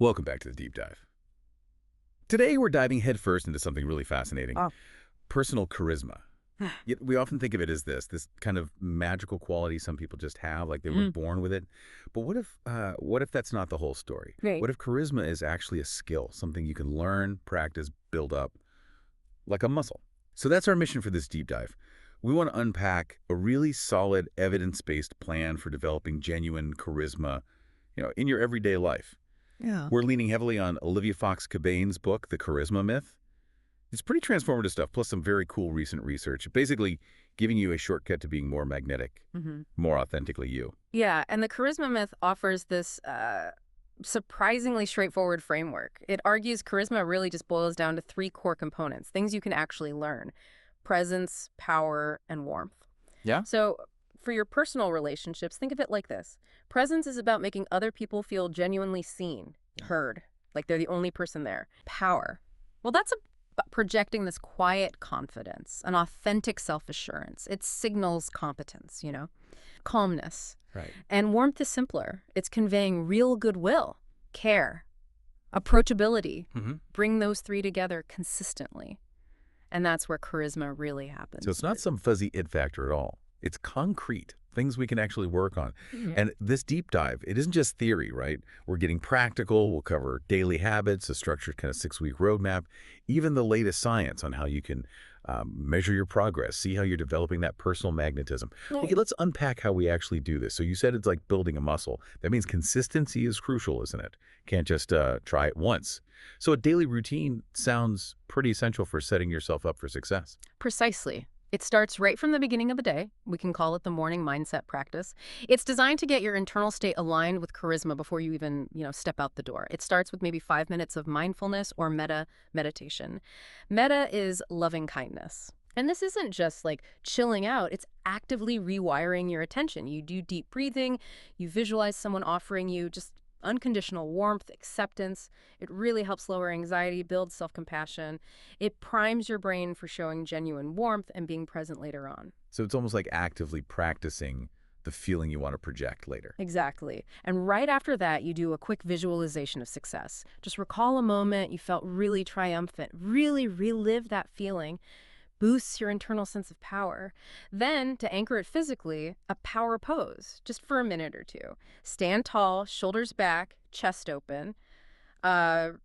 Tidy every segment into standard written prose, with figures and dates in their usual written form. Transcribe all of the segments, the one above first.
Welcome back to the Deep Dive. Today, we're diving headfirst into something really fascinating, Oh. personal charisma. Yet we often think of it as this kind of magical quality some people just have, like they were Mm, born with it. But what if that's not the whole story? right. What if charisma is actually a skill, something you can learn, practice, build up, like a muscle? So that's our mission for this deep dive. We want to unpack a really solid, evidence-based plan for developing genuine charisma, in your everyday life. Yeah. We're leaning heavily on Olivia Fox Cabane's book, The Charisma Myth. It's pretty transformative stuff, plus some very cool recent research, basically giving you a shortcut to being more magnetic, hmm more authentically you. Yeah, and the charisma myth offers this surprisingly straightforward framework. It argues charisma really just boils down to three core components, things you can actually learn: presence, power, and warmth. Yeah? So, for your personal relationships, think of it like this. Presence is about making other people feel genuinely seen, heard, like they're the only person there. Power. Well, that's about projecting this quiet confidence, an authentic self-assurance. It signals competence. Calmness. Right. And warmth is simpler. It's conveying real goodwill, care, approachability. hmm Bring those three together consistently. And that's where charisma really So it's happens. not some fuzzy it factor at all. It's concrete, things we can actually work on. Yeah. And this deep dive, it isn't just theory, right? We're getting practical. We'll cover daily habits, a structured kind of 6-week roadmap, even the latest science on how you can measure your progress, see how you're developing that personal magnetism. Okay, let's unpack how we actually do this. So you said it's like building a muscle. That means consistency is crucial, isn't it? Can't just try it once. So a daily routine sounds pretty essential for setting yourself up for success. Precisely. It starts right from the beginning of the day. We can call it the morning mindset practice. It's designed to get your internal state aligned with charisma before you even step out the door. It starts with maybe 5 minutes of mindfulness or meditation. Meta is loving kindness. And this isn't just like chilling out, it's actively rewiring your attention. You do deep breathing, you visualize someone offering you just unconditional warmth, acceptance. It really helps lower anxiety, build self-compassion. It primes your brain for showing genuine warmth and being present later on. So it's almost like actively practicing the feeling you want to project later. Exactly. And right after that, you do a quick visualization of success. Just recall a moment you felt really triumphant, really relive that feeling, boosts your internal sense of power. Then, to anchor it physically, a power pose, just for a minute or two. Stand tall, shoulders back, chest open.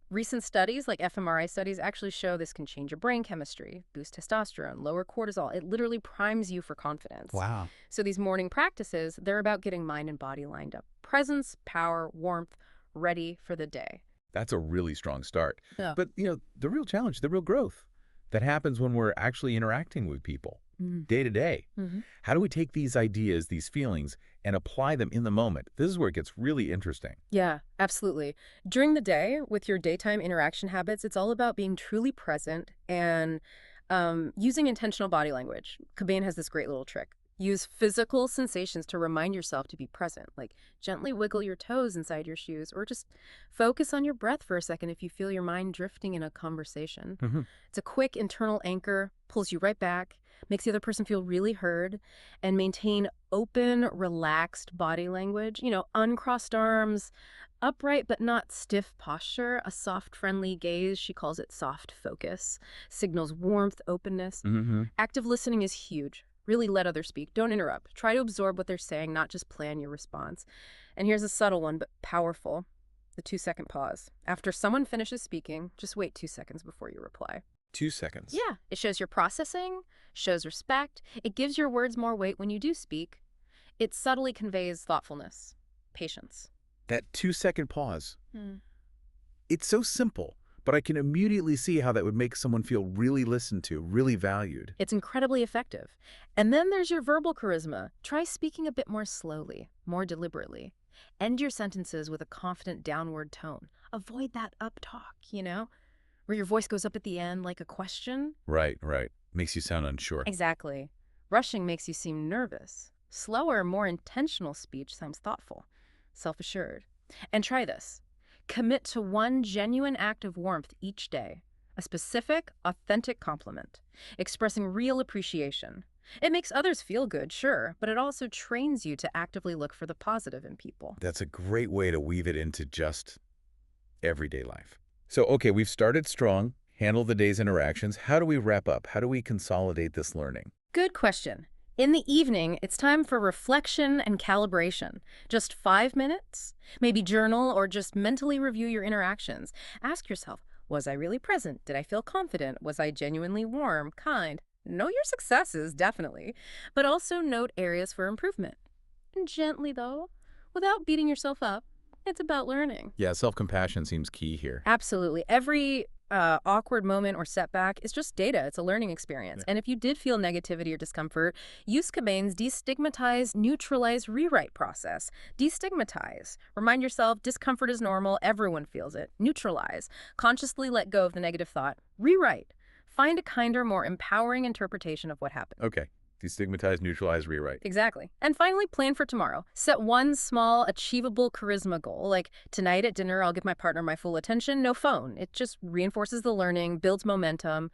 Recent studies, like fMRI studies, actually show this can change your brain chemistry, boost testosterone, lower cortisol. It literally primes you for confidence. Wow. So these morning practices, they're about getting mind and body lined up. Presence, power, warmth, ready for the day. That's a really strong start. Yeah. But, the real challenge, the real growth that happens when we're actually interacting with people day to day. Mm-hmm. How do we take these ideas, these feelings, and apply them in the moment? This is where it gets really interesting. Yeah, absolutely. During the day, with your daytime interaction habits, it's all about being truly present and using intentional body language. Cabane has this great little trick. Use physical sensations to remind yourself to be present, like gently wiggle your toes inside your shoes, or just focus on your breath for a second if you feel your mind drifting in a conversation. hmm It's a quick internal anchor, pulls you right back, makes the other person feel really heard, and maintain open, relaxed body language. Uncrossed arms, upright but not stiff posture, a soft, friendly gaze, she calls it soft focus, signals warmth, openness. hmm Active listening is huge. Really let others speak. Don't interrupt. Try to absorb what they're saying, not just plan your response. And here's a subtle one, but powerful. The 2-second pause. After someone finishes speaking, just wait 2 seconds before you reply. 2 seconds. Yeah, it shows you're processing, shows respect. It gives your words more weight when you do speak. It subtly conveys thoughtfulness, patience. That 2-second pause. Hmm. It's so simple, but I can immediately see how that would make someone feel really listened to, really valued. It's incredibly effective. And then there's your verbal charisma. Try speaking a bit more slowly, more deliberately. End your sentences with a confident downward tone. Avoid that up talk, where your voice goes up at the end like a question. Right, right. Makes you sound unsure. Exactly. Rushing makes you seem nervous. Slower, more intentional speech sounds thoughtful, self-assured. And try this. Commit to one genuine act of warmth each day, a specific, authentic compliment, expressing real appreciation. It makes others feel good, sure, but it also trains you to actively look for the positive in people. That's a great way to weave it into just everyday life. So, okay, we've started strong, handled the day's interactions. How do we wrap up? How do we consolidate this learning? Good question. In the evening, it's time for reflection and calibration. Just 5 minutes? Maybe journal or just mentally review your interactions. Ask yourself, was I really present? Did I feel confident? Was I genuinely warm, kind? Know your successes, definitely, but also note areas for improvement. And gently, though, without beating yourself up, it's about learning. Yeah, self-compassion seems key here. Absolutely. Every awkward moment or setback is just data. It's a learning experience. Yeah. And if you did feel negativity or discomfort, use Cabane's destigmatize, neutralize, rewrite process. Destigmatize. Remind yourself discomfort is normal. Everyone feels it. Neutralize. Consciously let go of the negative thought. Rewrite. Find a kinder, more empowering interpretation of what happened. Okay. Destigmatize, neutralize, rewrite. Exactly. And finally, plan for tomorrow. Set one small, achievable charisma goal, like tonight at dinner, I'll give my partner my full attention, no phone. It just reinforces the learning, builds momentum.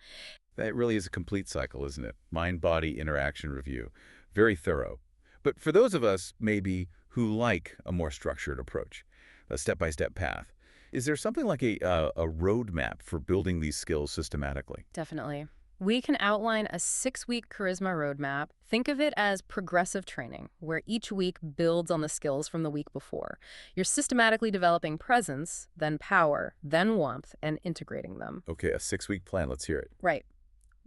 That really is a complete cycle, isn't it? Mind-body interaction review. Very thorough. But for those of us, maybe, who like a more structured approach, a step-by-step path, is there something like a roadmap for building these skills systematically? Definitely. We can outline a 6-week charisma roadmap. Think of it as progressive training, where each week builds on the skills from the week before. You're systematically developing presence, then power, then warmth, and integrating them. Okay, a 6-week plan. Let's hear it. Right.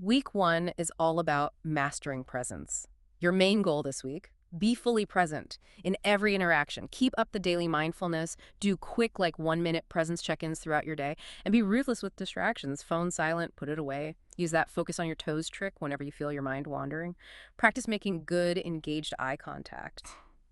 Week 1 is all about mastering presence. Your main goal this week, be fully present in every interaction. Keep up the daily mindfulness. Do quick, like 1-minute presence check-ins throughout your day. And be ruthless with distractions. Phone silent, put it away. Use that focus on your toes trick whenever you feel your mind wandering. Practice making good, engaged eye contact.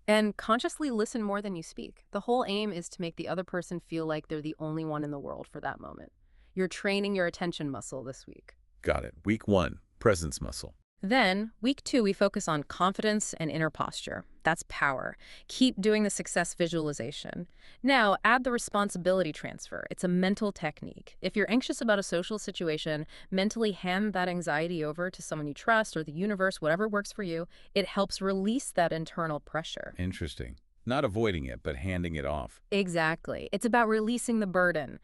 And consciously listen more than you speak. The whole aim is to make the other person feel like they're the only one in the world for that moment. You're training your attention muscle this week. Got it. Week 1, presence muscle. Then, week 2, we focus on confidence and inner posture. That's power. Keep doing the success visualization. Now, add the responsibility transfer. It's a mental technique. If you're anxious about a social situation, mentally hand that anxiety over to someone you trust or the universe, whatever works for you. It helps release that internal pressure. Interesting. Not avoiding it, but handing it off. Exactly. It's about releasing the burden.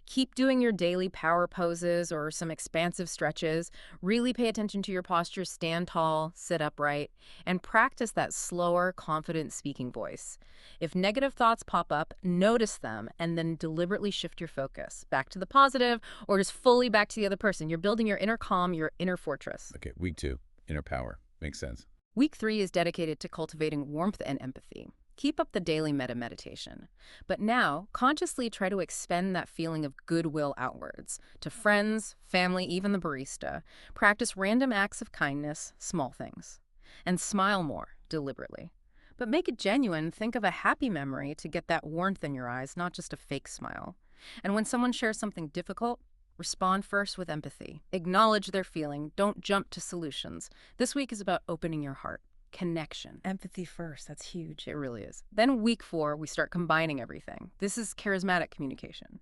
Keep doing your daily power poses or some expansive stretches. Really pay attention to your posture. Stand tall, sit upright, and practice that slower, confident speaking voice. If negative thoughts pop up, notice them and then deliberately shift your focus back to the positive or just fully back to the other person. You're building your inner calm, your inner fortress. Okay, week 2, inner power. Makes sense. Week 3 is dedicated to cultivating warmth and empathy. Keep up the daily meditation. But now, consciously try to expend that feeling of goodwill outwards to friends, family, even the barista. Practice random acts of kindness, small things. And smile more, deliberately. But make it genuine. Think of a happy memory to get that warmth in your eyes, not just a fake smile. And when someone shares something difficult, respond first with empathy. Acknowledge their feeling. Don't jump to solutions. This week is about opening your heart. Connection. Empathy first. That's huge. It really is. Then week 4, we start combining everything. This is charismatic communication.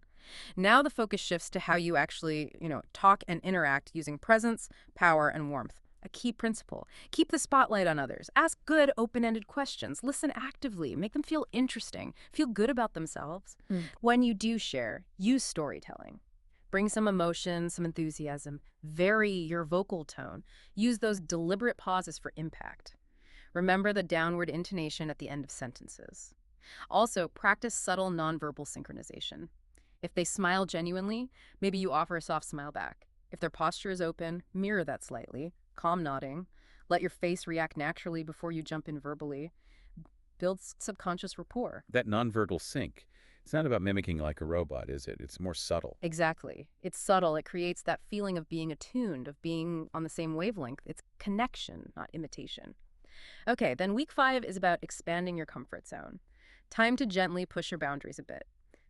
Now the focus shifts to how you actually, talk and interact using presence, power, and warmth. A key principle. Keep the spotlight on others. Ask good, open-ended questions. Listen actively. Make them feel interesting. Feel good about themselves. When you do share, use storytelling. Bring some emotion, some enthusiasm. Vary your vocal tone. Use those deliberate pauses for impact. Remember the downward intonation at the end of sentences. Also, practice subtle nonverbal synchronization. If they smile genuinely, maybe you offer a soft smile back. If their posture is open, mirror that slightly. Calm nodding. Let your face react naturally before you jump in verbally. Build subconscious rapport. That nonverbal sync, it's not about mimicking like a robot, is it? It's more subtle. Exactly. It's subtle. It creates that feeling of being attuned, of being on the same wavelength. It's connection, not imitation. Okay, then week 5 is about expanding your comfort zone. Time to gently push your boundaries a bit.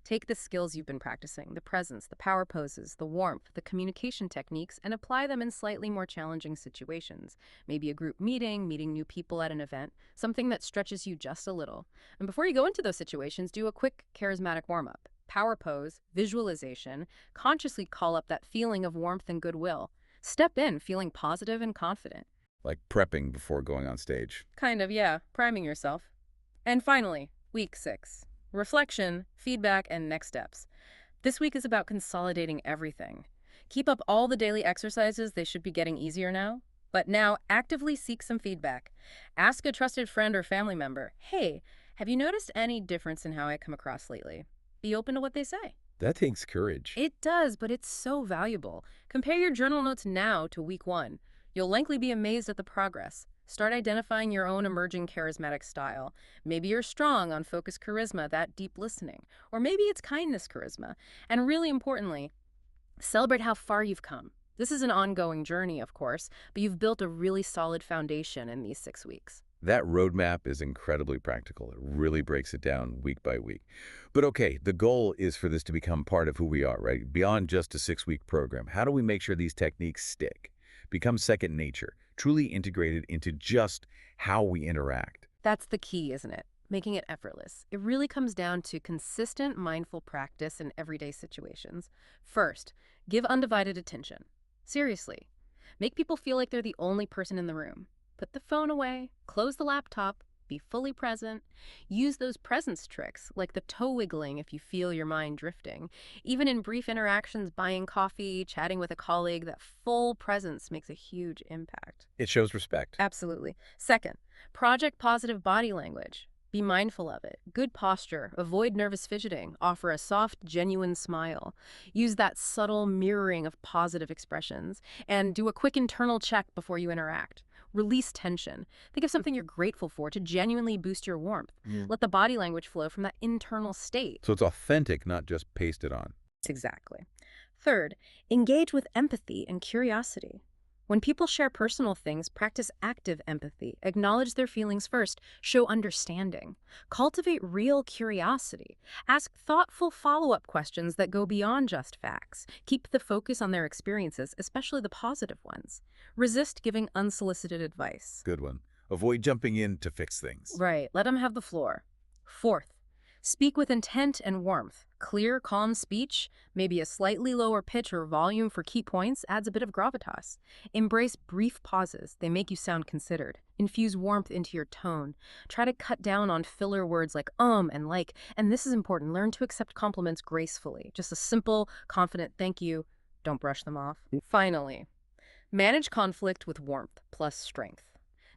Take the skills you've been practicing, the presence, the power poses, the warmth, the communication techniques, and apply them in slightly more challenging situations. Maybe a group meeting, meeting new people at an event, something that stretches you just a little. And before you go into those situations, do a quick charismatic warm-up. Power pose, visualization, consciously call up that feeling of warmth and goodwill. Step in feeling positive and confident. Like prepping before going on stage. Kind of, yeah, priming yourself. And finally, week 6. Reflection, feedback, and next steps. This week is about consolidating everything. Keep up all the daily exercises, they should be getting easier now. But now, actively seek some feedback. Ask a trusted friend or family member, hey, have you noticed any difference in how I come across lately? Be open to what they say. That takes courage. It does, but it's so valuable. Compare your journal notes now to week one. You'll likely be amazed at the progress. Start identifying your own emerging charismatic style. Maybe you're strong on focus charisma, that deep listening. Or maybe it's kindness charisma. And really importantly, celebrate how far you've come. This is an ongoing journey, of course, but you've built a really solid foundation in these 6 weeks. That roadmap is incredibly practical. It really breaks it down week by week. But okay, the goal is for this to become part of who we are, right? Beyond just a 6-week program. How do we make sure these techniques stick, become second nature, truly integrated into just how we interact? That's the key, isn't it? Making it effortless. It really comes down to consistent, mindful practice in everyday situations. First, give undivided attention. Seriously. Make people feel like they're the only person in the room. Put the phone away, close the laptop, be fully present. Use those presence tricks, like the toe wiggling if you feel your mind drifting. Even in brief interactions, buying coffee, chatting with a colleague, that full presence makes a huge impact. It shows respect. Absolutely. Second, project positive body language. Be mindful of it. Good posture. Avoid nervous fidgeting. Offer a soft, genuine smile. Use that subtle mirroring of positive expressions. And do a quick internal check before you interact. Release tension. Think of something you're grateful for to genuinely boost your warmth. Let the body language flow from that internal state. So it's authentic, not just pasted on. Exactly. Third, engage with empathy and curiosity. When people share personal things, practice active empathy. Acknowledge their feelings first. Show understanding. Cultivate real curiosity. Ask thoughtful follow-up questions that go beyond just facts. Keep the focus on their experiences, especially the positive ones. Resist giving unsolicited advice. Good one. Avoid jumping in to fix things. Right. Let them have the floor. Fourth, speak with intent and warmth. Clear, calm speech, maybe a slightly lower pitch or volume for key points, adds a bit of gravitas. Embrace brief pauses. They make you sound considered. Infuse warmth into your tone. Try to cut down on filler words like and like. And this is important. Learn to accept compliments gracefully. Just a simple, confident thank you. Don't brush them off. Finally, manage conflict with warmth plus strength.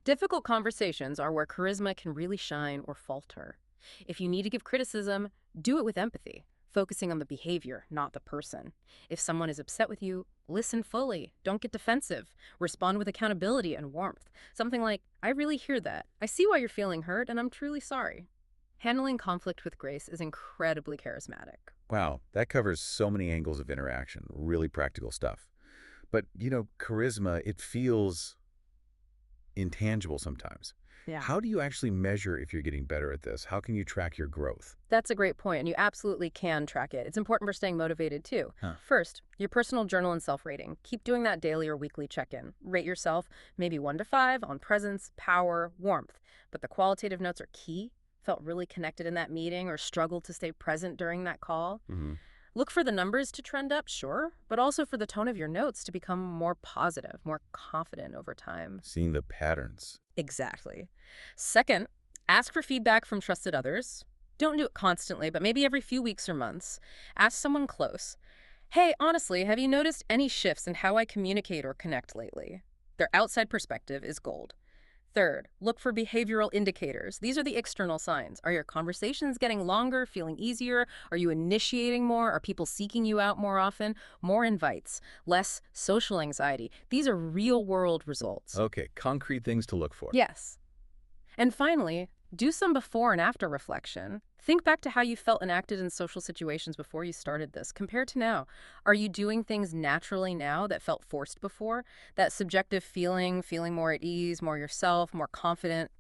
Difficult conversations are where charisma can really shine or falter. If you need to give criticism, do it with empathy, focusing on the behavior, not the person. If someone is upset with you, listen fully. Don't get defensive. Respond with accountability and warmth. Something like, I really hear that. I see why you're feeling hurt, and I'm truly sorry. Handling conflict with grace is incredibly charismatic. Wow, that covers so many angles of interaction. Really practical stuff. But, charisma, it feels intangible sometimes. Yeah. How do you actually measure if you're getting better at this? How can you track your growth? That's a great point, and you absolutely can track it. It's important for staying motivated, too. Huh. First, your personal journal and self-rating. Keep doing that daily or weekly check-in. Rate yourself maybe 1 to 5 on presence, power, warmth. But the qualitative notes are key. Felt really connected in that meeting or struggled to stay present during that call. Look for the numbers to trend up, sure, but also for the tone of your notes to become more positive, more confident over time. Seeing the patterns. Exactly. Second, ask for feedback from trusted others. Don't do it constantly, but maybe every few weeks or months. Ask someone close. Hey, honestly, have you noticed any shifts in how I communicate or connect lately? Their outside perspective is gold. Third, look for behavioral indicators. These are the external signs. Are your conversations getting longer, feeling easier? Are you initiating more? Are people seeking you out more often? More invites, less social anxiety. These are real-world results. Okay, concrete things to look for. Yes. And finally, do some before and after reflection. Think back to how you felt and acted in social situations before you started this, compared to now. Are you doing things naturally now that felt forced before? That subjective feeling more at ease, more yourself, more confident?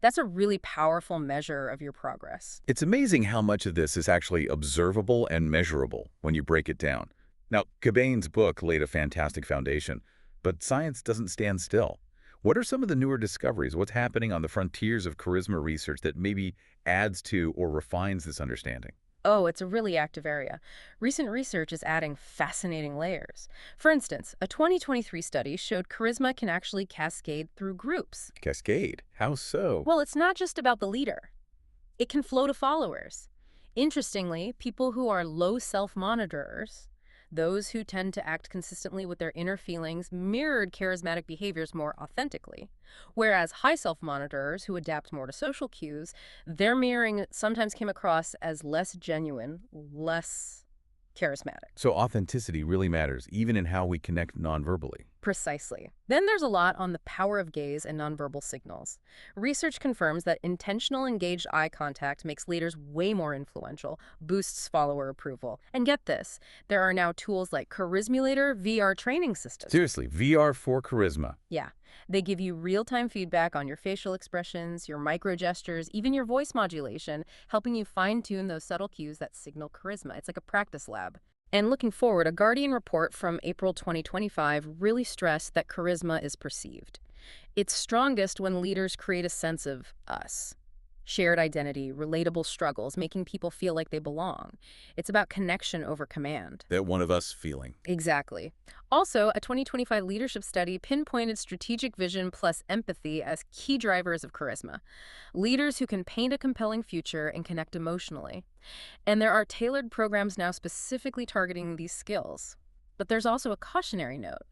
That's a really powerful measure of your progress. It's amazing how much of this is actually observable and measurable when you break it down. Now, Cabane's book laid a fantastic foundation, but science doesn't stand still. What are some of the newer discoveries? What's happening on the frontiers of charisma research that maybe adds to or refines this understanding? Oh, it's a really active area. Recent research is adding fascinating layers. For instance, a 2023 study showed charisma can actually cascade through groups. Cascade. How so? Well, it's not just about the leader. It can flow to followers. Interestingly, people who are low self-monitorers, those who tend to act consistently with their inner feelings, mirrored charismatic behaviors more authentically. Whereas high self-monitorers who adapt more to social cues, their mirroring sometimes came across as less genuine, less charismatic. So authenticity really matters, even in how we connect nonverbally. Precisely. Then there's a lot on the power of gaze and nonverbal signals. Research confirms that intentional engaged eye contact makes leaders way more influential, boosts follower approval. And get this, there are now tools like Charismulator VR training systems. Seriously, VR for charisma. Yeah, they give you real-time feedback on your facial expressions, your micro gestures, even your voice modulation, helping you fine-tune those subtle cues that signal charisma. It's like a practice lab. And looking forward, a Guardian report from April 2025 really stressed that charisma is perceived. It's strongest when leaders create a sense of us. Shared identity, relatable struggles, making people feel like they belong. It's about connection over command. That one of us feeling. Exactly. Also, a 2025 leadership study pinpointed strategic vision plus empathy as key drivers of charisma. Leaders who can paint a compelling future and connect emotionally. And there are tailored programs now specifically targeting these skills. But there's also a cautionary note.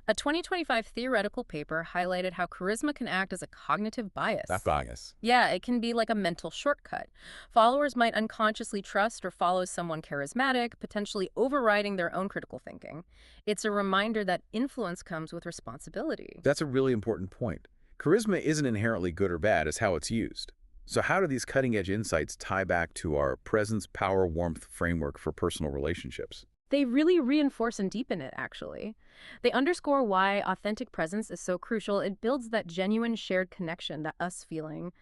A 2025 theoretical paper highlighted how charisma can act as a cognitive bias. That bias. Yeah, it can be like a mental shortcut. Followers might unconsciously trust or follow someone charismatic, potentially overriding their own critical thinking. It's a reminder that influence comes with responsibility. That's a really important point. Charisma isn't inherently good or bad, it's how it's used. So how do these cutting-edge insights tie back to our presence, power, warmth framework for personal relationships? They really reinforce and deepen it, actually. They underscore why authentic presence is so crucial. It builds that genuine shared connection, that us feeling.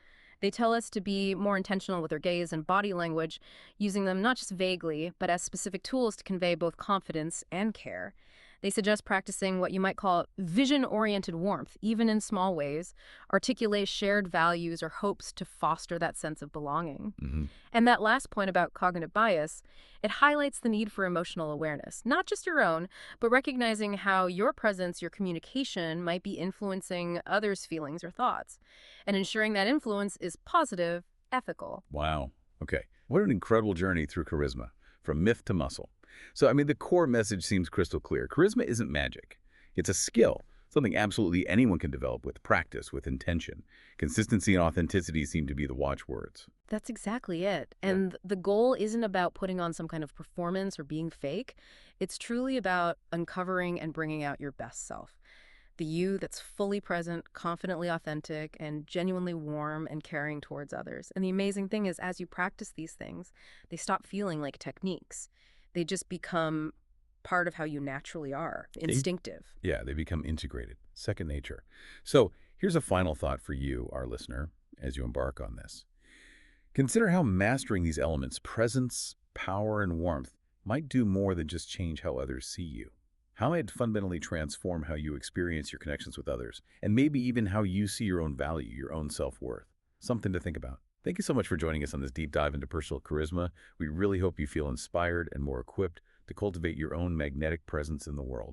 They tell us to be more intentional with our gaze and body language, using them not just vaguely, but as specific tools to convey both confidence and care. They suggest practicing what you might call vision-oriented warmth, even in small ways, articulate shared values or hopes to foster that sense of belonging. Hmm. And that last point about cognitive bias, it highlights the need for emotional awareness, not just your own, but recognizing how your presence, your communication might be influencing others' feelings or thoughts, and ensuring that influence is positive, ethical. Wow. Okay. What an incredible journey through charisma, from myth to muscle. So, the core message seems crystal clear. Charisma isn't magic. It's a skill, something absolutely anyone can develop with practice, with intention. Consistency and authenticity seem to be the watchwords. That's exactly it. Yeah. And the goal isn't about putting on some kind of performance or being fake. It's truly about uncovering and bringing out your best self. The you that's fully present, confidently authentic, and genuinely warm and caring towards others. And the amazing thing is, as you practice these things, they stop feeling like techniques. They just become part of how you naturally are, instinctive. Yeah, they become integrated, second nature. So here's a final thought for you, our listener, as you embark on this. Consider how mastering these elements, presence, power, and warmth, might do more than just change how others see you. How might it fundamentally transform how you experience your connections with others, and maybe even how you see your own value, your own self-worth? Something to think about. Thank you so much for joining us on this deep dive into personal charisma. We really hope you feel inspired and more equipped to cultivate your own magnetic presence in the world.